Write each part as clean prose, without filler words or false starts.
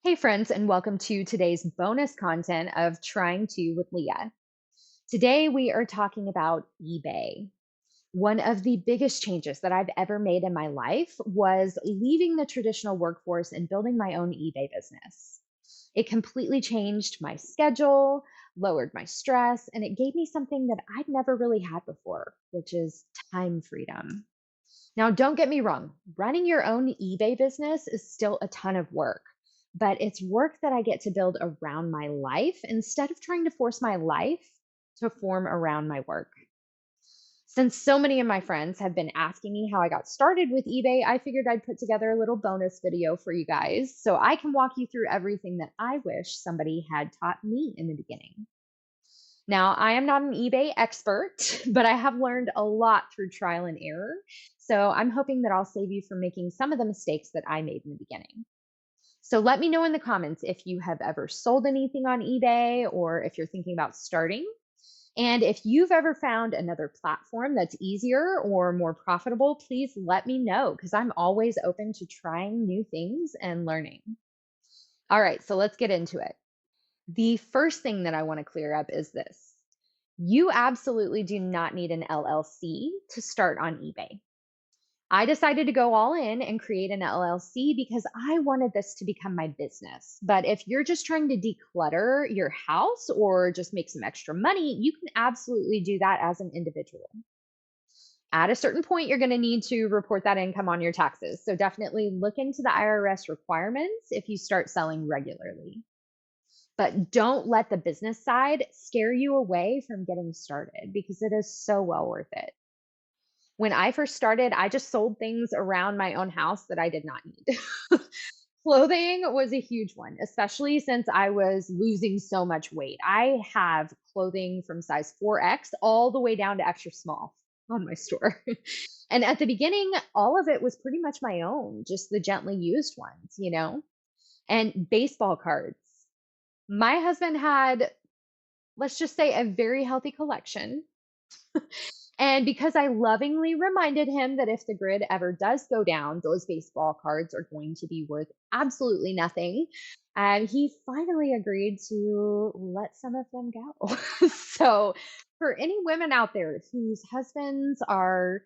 Hey, friends, and welcome to today's bonus content of Trying to with Leah. Today, we are talking about eBay. One of the biggest changes that I've ever made in my life was leaving the traditional workforce and building my own eBay business. It completely changed my schedule, lowered my stress, and it gave me something that I'd never really had before, which is time freedom. Now, don't get me wrong, running your own eBay business is still a ton of work, but it's work that I get to build around my life instead of trying to force my life to form around my work. Since so many of my friends have been asking me how I got started with eBay, I figured I'd put together a little bonus video for you guys so I can walk you through everything that I wish somebody had taught me in the beginning. Now, I am not an eBay expert, but I have learned a lot through trial and error. So I'm hoping that I'll save you from making some of the mistakes that I made in the beginning. So let me know in the comments if you have ever sold anything on eBay or if you're thinking about starting. And if you've ever found another platform that's easier or more profitable, please let me know because I'm always open to trying new things and learning. All right, so let's get into it. The first thing that I want to clear up is this. You absolutely do not need an LLC to start on eBay. I decided to go all in and create an LLC because I wanted this to become my business. But if you're just trying to declutter your house or just make some extra money, you can absolutely do that as an individual. At a certain point, you're going to need to report that income on your taxes. So definitely look into the IRS requirements if you start selling regularly. But don't let the business side scare you away from getting started because it is so well worth it. When I first started, I just sold things around my own house that I did not need. Clothing was a huge one, especially since I was losing so much weight. I have clothing from size 4X all the way down to extra small on my store. And at the beginning, all of it was pretty much my own, just the gently used ones. And baseball cards. My husband had, let's just say, a very healthy collection. And because I lovingly reminded him that if the grid ever does go down, those baseball cards are going to be worth absolutely nothing. And he finally agreed to let some of them go. So, for any women out there whose husbands are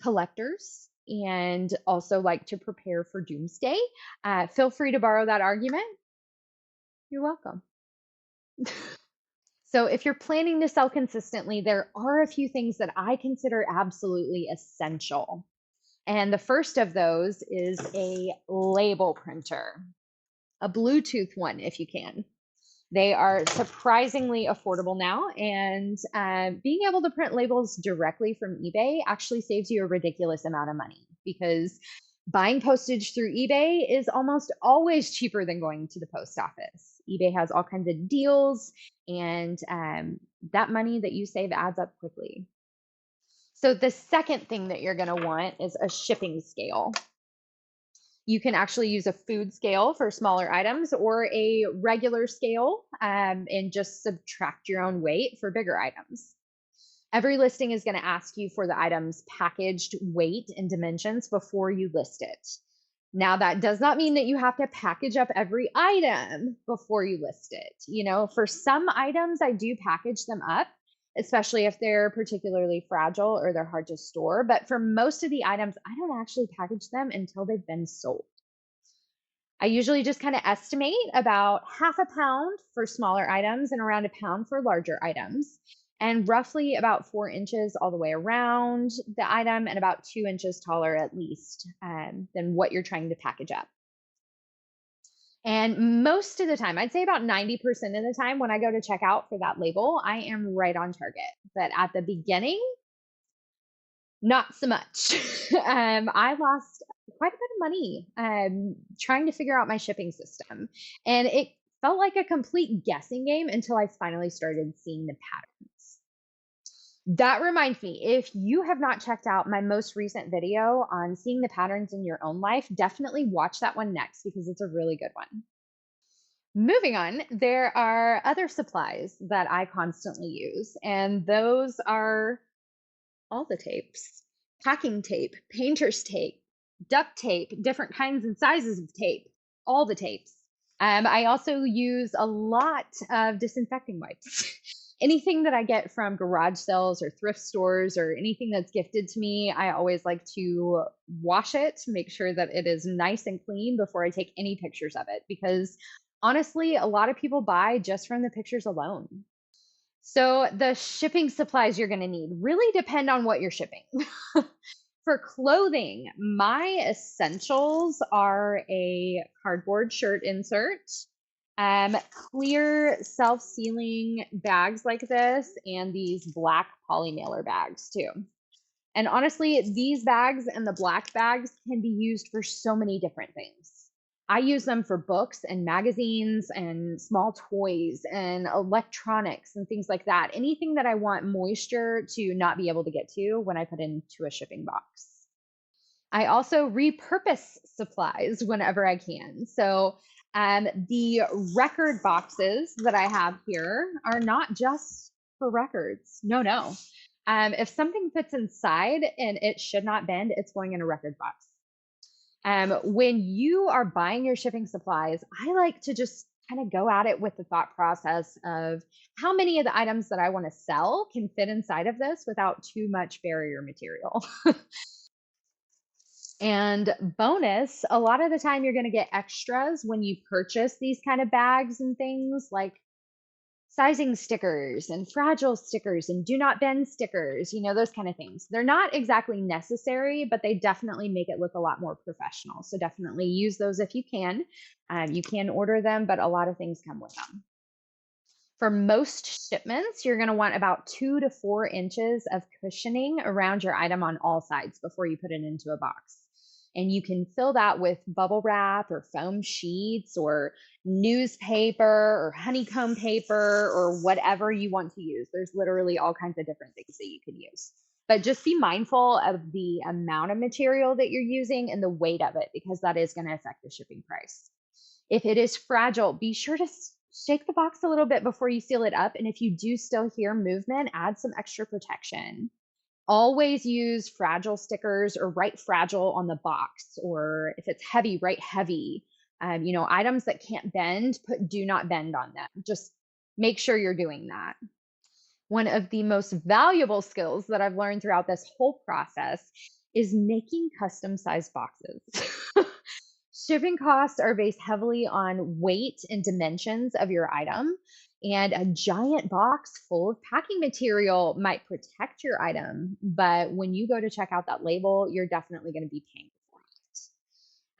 collectors and also like to prepare for doomsday, feel free to borrow that argument. You're welcome. So, if you're planning to sell consistently, there are a few things that I consider absolutely essential. And the first of those is a label printer, a Bluetooth one, if you can. They are surprisingly affordable now, and being able to print labels directly from eBay actually saves you a ridiculous amount of money because buying postage through eBay is almost always cheaper than going to the post office. eBay has all kinds of deals, and that money that you save adds up quickly. So, the second thing that you're going to want is a shipping scale. You can actually use a food scale for smaller items or a regular scale and just subtract your own weight for bigger items. Every listing is going to ask you for the item's packaged weight and dimensions before you list it. Now, that does not mean that you have to package up every item before you list it. For some items, I do package them up, especially if they're particularly fragile or they're hard to store. But for most of the items, I don't actually package them until they've been sold. I usually just kind of estimate about half a pound for smaller items and around a pound for larger items, and roughly about 4 inches all the way around the item and about 2 inches taller at least than what you're trying to package up. And most of the time, I'd say about 90% of the time when I go to check out for that label, I am right on target. But at the beginning, not so much. I lost quite a bit of money trying to figure out my shipping system. And it felt like a complete guessing game until I finally started seeing the patterns. That reminds me, if you have not checked out my most recent video on seeing the patterns in your own life, definitely watch that one next because it's a really good one. Moving on, there are other supplies that I constantly use, and those are all the tapes: packing tape, painter's tape, duct tape, different kinds and sizes of tape, all the tapes. I also use a lot of disinfecting wipes. Anything that I get from garage sales or thrift stores or anything that's gifted to me, I always like to wash it, make sure that it is nice and clean before I take any pictures of it. Because honestly, a lot of people buy just from the pictures alone. So the shipping supplies you're going to need really depend on what you're shipping. For clothing, my essentials are a cardboard shirt insert, clear self-sealing bags like this, and these black poly mailer bags too. And honestly, these bags and the black bags can be used for so many different things. I use them for books and magazines and small toys and electronics and things like that. Anything that I want moisture to not be able to get to when I put into a shipping box. I also repurpose supplies whenever I can. So, the record boxes that I have here are not just for records. No, no. If something fits inside and it should not bend, it's going in a record box. When you are buying your shipping supplies, I like to just kind of go at it with the thought process of how many of the items that I want to sell can fit inside of this without too much barrier material. And bonus, a lot of the time you're going to get extras when you purchase these kind of bags and things like sizing stickers and fragile stickers and do not bend stickers, those kind of things. They're not exactly necessary, but they definitely make it look a lot more professional. So definitely use those if you can. You can order them, but a lot of things come with them. For most shipments, you're going to want about 2 to 4 inches of cushioning around your item on all sides before you put it into a box. And you can fill that with bubble wrap or foam sheets or newspaper or honeycomb paper or whatever you want to use. There's literally all kinds of different things that you can use. But just be mindful of the amount of material that you're using and the weight of it because that is going to affect the shipping price. If it is fragile, be sure to shake the box a little bit before you seal it up. And if you do still hear movement, add some extra protection. Always use fragile stickers or write fragile on the box. Or if it's heavy, write heavy. Items that can't bend, put do not bend on them. Just make sure you're doing that. One of the most valuable skills that I've learned throughout this whole process is making custom sized boxes. Shipping costs are based heavily on weight and dimensions of your item, and a giant box full of packing material might protect your item, but when you go to check out that label, you're definitely going to be paying for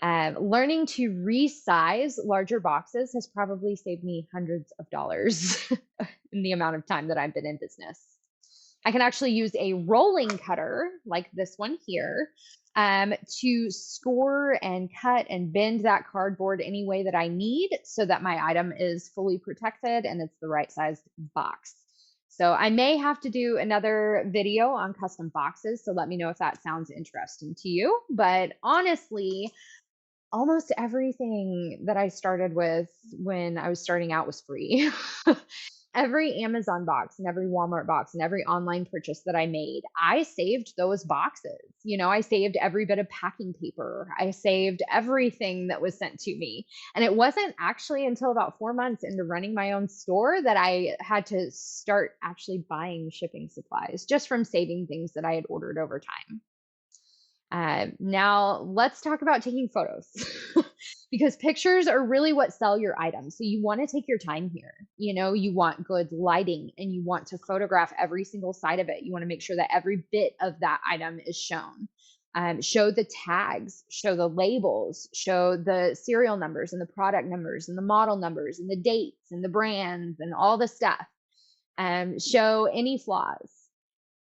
it. Learning to resize larger boxes has probably saved me hundreds of dollars in the amount of time that I've been in business. I can actually use a rolling cutter like this one here to score and cut and bend that cardboard any way that I need so that my item is fully protected and it's the right sized box. So I may have to do another video on custom boxes. So let me know if that sounds interesting to you. But honestly, almost everything that I started with when I was starting out was free. Every Amazon box and every Walmart box and every online purchase that I made, I saved those boxes. I saved every bit of packing paper. I saved everything that was sent to me. And it wasn't actually until about 4 months into running my own store that I had to start actually buying shipping supplies just from saving things that I had ordered over time. Now, let's talk about taking photos because pictures are really what sell your item. So you want to take your time here. You want good lighting and you want to photograph every single side of it. You want to make sure that every bit of that item is shown. Show the tags, show the labels, show the serial numbers and the product numbers and the model numbers and the dates and the brands and all the stuff. Show any flaws.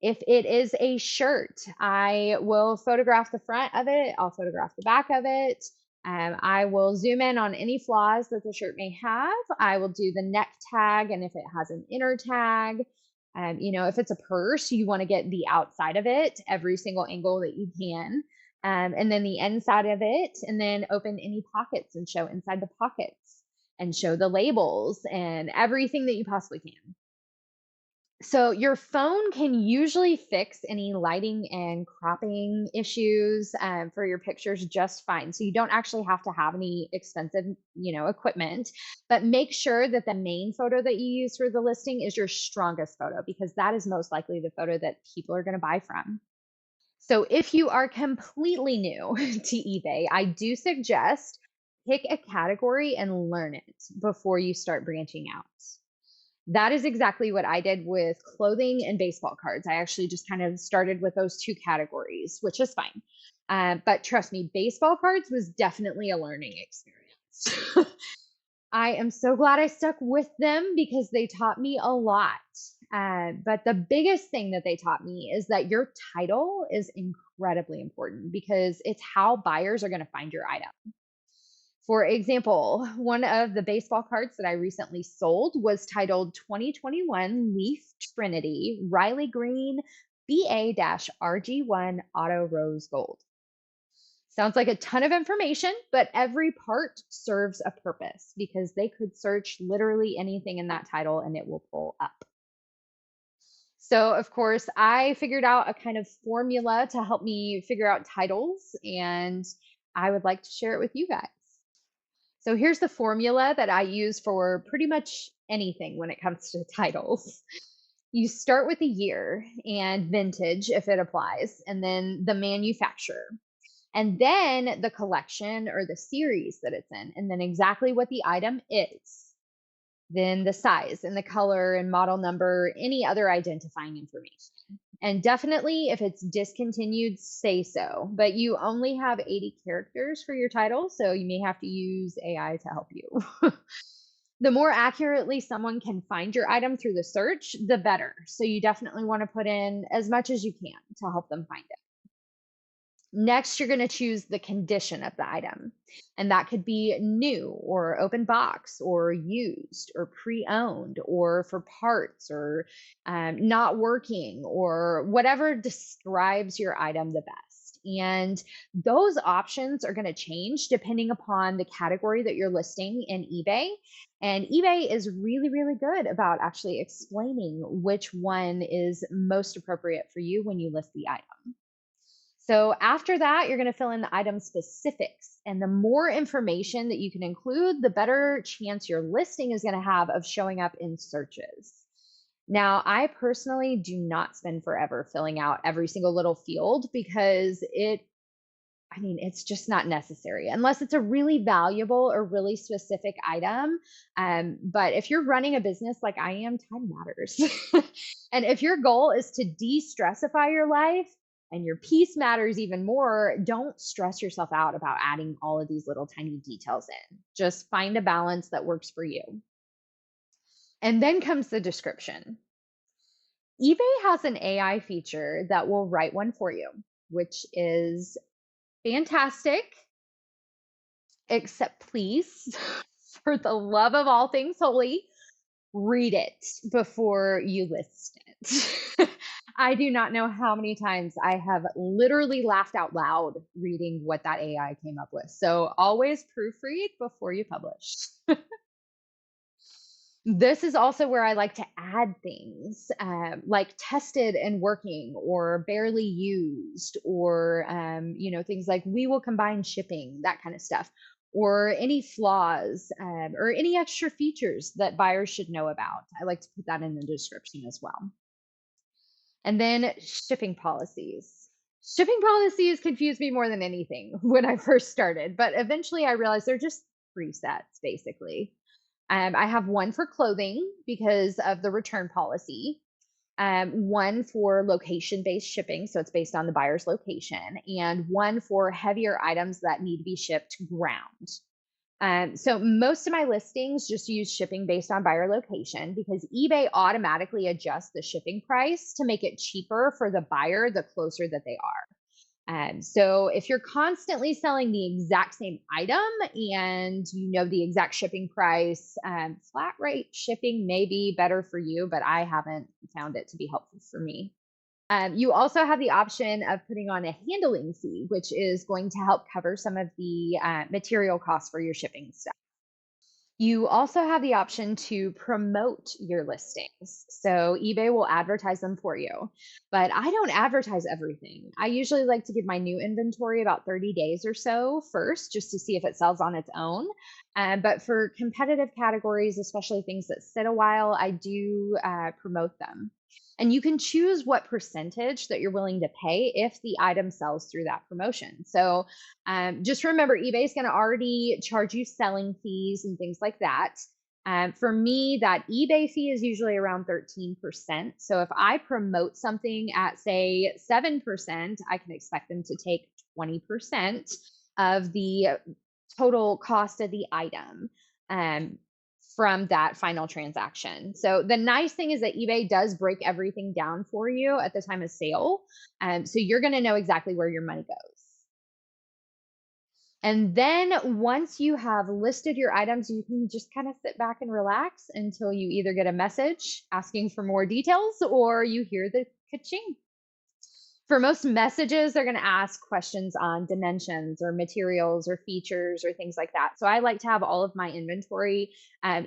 If it is a shirt, I will photograph the front of it. I'll photograph the back of it. I will zoom in on any flaws that the shirt may have. I will do the neck tag and if it has an inner tag. If it's a purse, you want to get the outside of it, every single angle that you can. And then the inside of it, and then open any pockets and show inside the pockets and show the labels and everything that you possibly can. So your phone can usually fix any lighting and cropping issues for your pictures just fine. So you don't actually have to have any expensive, equipment. But make sure that the main photo that you use for the listing is your strongest photo because that is most likely the photo that people are going to buy from. So if you are completely new to eBay, I do suggest pick a category and learn it before you start branching out. That is exactly what I did with clothing and baseball cards. I actually just kind of started with those two categories, which is fine. But trust me, baseball cards was definitely a learning experience. I am so glad I stuck with them because they taught me a lot. But the biggest thing that they taught me is that your title is incredibly important because it's how buyers are going to find your item. For example, one of the baseball cards that I recently sold was titled 2021 Leaf Trinity Riley Green BA RG1 Auto Rose Gold. Sounds like a ton of information, but every part serves a purpose because they could search literally anything in that title and it will pull up. So, of course, I figured out a kind of formula to help me figure out titles, and I would like to share it with you guys. So here's the formula that I use for pretty much anything when it comes to titles. You start with the year and vintage if it applies, and then the manufacturer, and then the collection or the series that it's in, and then exactly what the item is, then the size and the color and model number, any other identifying information. And definitely, if it's discontinued, say so. But you only have 80 characters for your title, so you may have to use AI to help you. The more accurately someone can find your item through the search, the better. So you definitely want to put in as much as you can to help them find it. Next, you're going to choose the condition of the item. And that could be new or open box or used or pre owned or for parts or not working or whatever describes your item the best. And those options are going to change depending upon the category that you're listing in eBay. And eBay is really, really good about actually explaining which one is most appropriate for you when you list the item. So after that, you're going to fill in the item specifics. And the more information that you can include, the better chance your listing is going to have of showing up in searches. Now, I personally do not spend forever filling out every single little field because it's just not necessary unless it's a really valuable or really specific item. But if you're running a business like I am, time matters. And if your goal is to de-stressify your life and your peace matters even more, don't stress yourself out about adding all of these little tiny details in. Just find a balance that works for you. And then comes the description. eBay has an AI feature that will write one for you, which is fantastic. Except please, for the love of all things holy, read it before you list it. I do not know how many times I have literally laughed out loud reading what that AI came up with. So always proofread before you publish. This is also where I like to add things like tested and working or barely used or, things like we will combine shipping, that kind of stuff, or any flaws or any extra features that buyers should know about. I like to put that in the description as well. And then shipping policies. Shipping policies confused me more than anything when I first started, but eventually I realized they're just presets basically. I have one for clothing because of the return policy, one for location based shipping. So it's based on the buyer's location, and one for heavier items that need to be shipped ground. So most of my listings just use shipping based on buyer location because eBay automatically adjusts the shipping price to make it cheaper for the buyer the closer that they are. So if you're constantly selling the exact same item and you know the exact shipping price, flat rate shipping may be better for you, but I haven't found it to be helpful for me. You also have the option of putting on a handling fee, which is going to help cover some of the material costs for your shipping stuff. You also have the option to promote your listings. So eBay will advertise them for you. But I don't advertise everything. I usually like to give my new inventory about 30 days or so first, just to see if it sells on its own. But for competitive categories, especially things that sit a while, I do promote them. And you can choose what percentage that you're willing to pay if the item sells through that promotion. So just remember, eBay is going to already charge you selling fees and things like that. For me, that eBay fee is usually around 13%. So if I promote something at, say, 7%, I can expect them to take 20% of the total cost of the item um, from that final transaction. So the nice thing is that eBay does break everything down for you at the time of sale. So you're going to know exactly where your money goes. And then once you have listed your items, you can just kind of sit back and relax until you either get a message asking for more details or you hear the ka-ching. For most messages, they're going to ask questions on dimensions or materials or features or things like that. So I like to have all of my inventory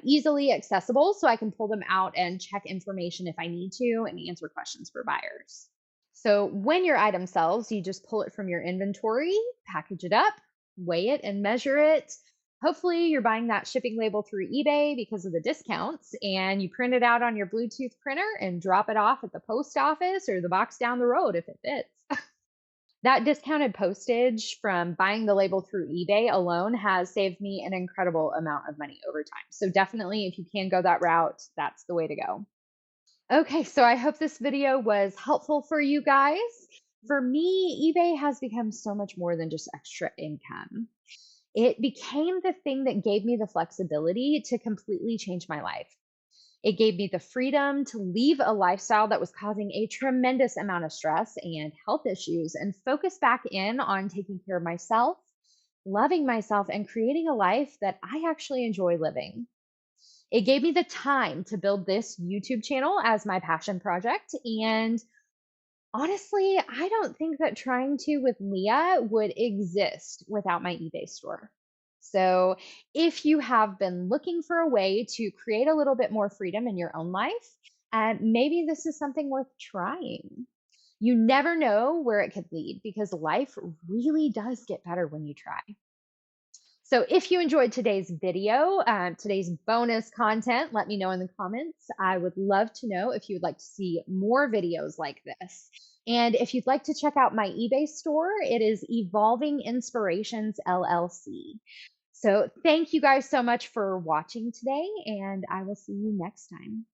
easily accessible so I can pull them out and check information if I need to and answer questions for buyers. So when your item sells, you just pull it from your inventory, package it up, weigh it, and measure it. Hopefully, you're buying that shipping label through eBay because of the discounts, and you print it out on your Bluetooth printer and drop it off at the post office or the box down the road if it fits. That discounted postage from buying the label through eBay alone has saved me an incredible amount of money over time. So, definitely, if you can go that route, that's the way to go. Okay, so I hope this video was helpful for you guys. For me, eBay has become so much more than just extra income. It became the thing that gave me the flexibility to completely change my life. It gave me the freedom to leave a lifestyle that was causing a tremendous amount of stress and health issues and focus back in on taking care of myself, loving myself, and creating a life that I actually enjoy living. It gave me the time to build this YouTube channel as my passion project. And honestly, I don't think that trying to with Leah would exist without my eBay store. So, if you have been looking for a way to create a little bit more freedom in your own life, maybe this is something worth trying. You never know where it could lead because life really does get better when you try. So if you enjoyed today's video, today's bonus content, let me know in the comments. I would love to know if you would like to see more videos like this. And if you'd like to check out my eBay store, it is Evolving Inspirations LLC. So thank you guys so much for watching today, and I will see you next time.